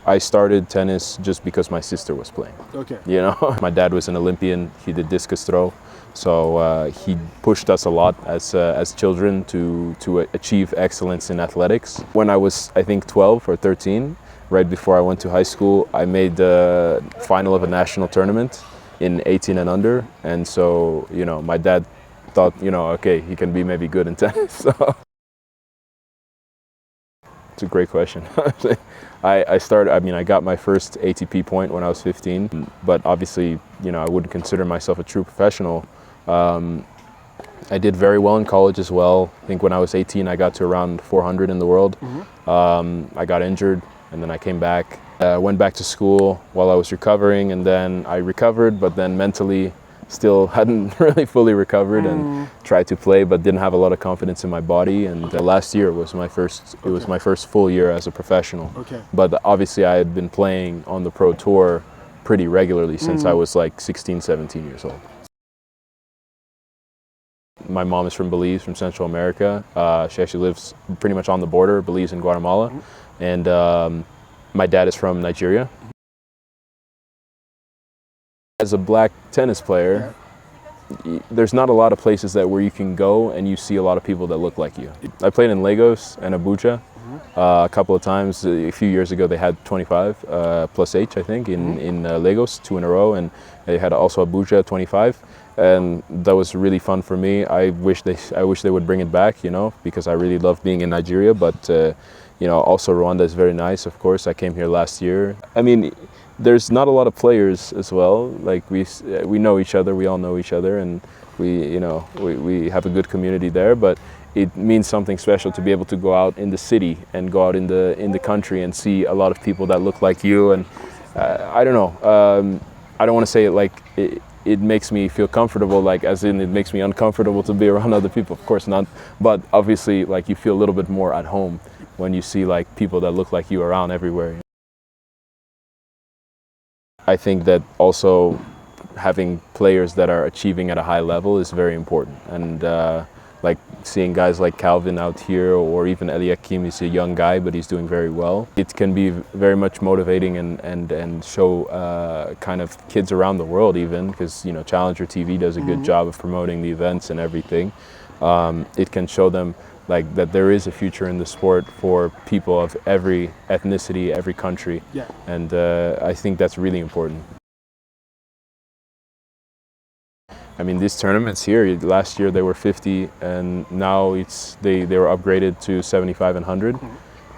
I started tennis just because my sister was playing. Okay. You know, my dad was an Olympian. He did discus throw, so he pushed us a lot as children to achieve excellence in athletics. When I was, I think, 12 or 13, right before I went to high school, I made the final of a national tournament in 18 and under, and so you know, my dad thought, you know, okay, he can be maybe good in tennis. So. It's a great question. I got my first ATP point when I was 15, but obviously, you know, I wouldn't consider myself a true professional. I did very well in college as well. I think when I was 18, I got to around 400 in the world. I got injured, and then I came back. Went back to school while I was recovering, and then I recovered, but then mentally still hadn't really fully recovered and tried to play, but didn't have a lot of confidence in my body. And last year was my first. It was my first full year as a professional. Okay. But obviously, I had been playing on the pro tour pretty regularly since I was like 16, 17 years old. My mom is from Belize, from Central America. She actually lives pretty much on the border, Belize and Guatemala. And my dad is from Nigeria. As a black tennis player, there's not a lot of places where you can go and you see a lot of people that look like you. I played in Lagos and Abuja a couple of times. A few years ago they had 25 plus H, I think, in Lagos, 2 in a row, and they had also Abuja 25, and that was really fun for me. I wish they would bring it back, you know, because I really love being in Nigeria, but you know, also Rwanda is very nice, of course. I came here last year. I mean, there's not a lot of players as well. Like we know each other, we all know each other, and we have a good community there. But it means something special to be able to go out in the city and go out in the country and see a lot of people that look like you. And I don't know. I don't want to say it like it makes me feel comfortable, like as in it makes me uncomfortable to be around other people. Of course not. But obviously, like you feel a little bit more at home when you see like people that look like you around everywhere. I think that also having players that are achieving at a high level is very important, and like seeing guys like Calvin out here, or even Eliakim, he's a young guy but he's doing very well. It can be very much motivating and show kind of kids around the world, even because, you know, Challenger TV does a good job of promoting the events and everything. It can show them like that there is a future in the sport for people of every ethnicity, every country, and I think that's really important. I mean, these tournaments here, last year they were 50, and now they were upgraded to 75 and 100,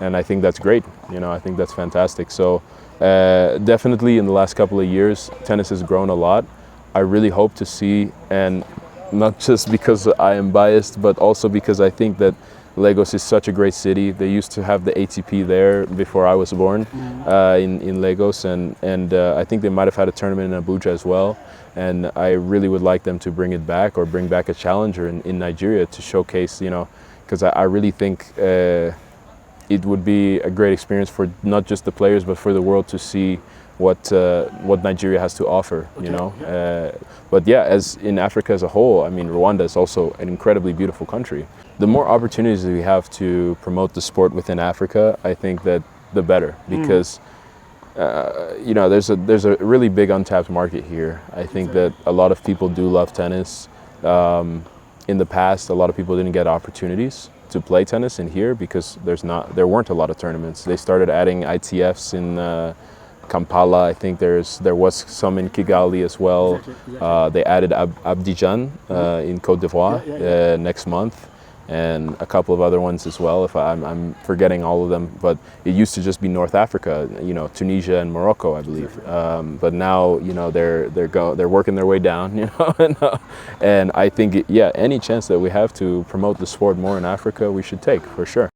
and I think that's great. You know, I think that's fantastic. So definitely in the last couple of years, tennis has grown a lot. I really hope to see, and not just because I am biased, but also because I think that Lagos is such a great city. They used to have the ATP there before I was born, in Lagos, and I think they might have had a tournament in Abuja as well. And I really would like them to bring it back, or bring back a challenger in Nigeria to showcase, you know, because I really think it would be a great experience for not just the players, but for the world to see what Nigeria has to offer, you know. But yeah, as in Africa as a whole, I mean, Rwanda is also an incredibly beautiful country. The more opportunities we have to promote the sport within Africa, I think that the better, because you know, there's a really big untapped market here. I think that a lot of people do love tennis. In the past, a lot of people didn't get opportunities to play tennis in here because there weren't a lot of tournaments. They started adding ITFs in Kampala. I think there was some in Kigali as well. They added Abidjan in Côte d'Ivoire next month, and a couple of other ones as well, if I'm forgetting all of them. But it used to just be North Africa, you know, Tunisia and Morocco, I believe. But now, you know, they're working their way down, you know. And I think, any chance that we have to promote the sport more in Africa, we should take, for sure.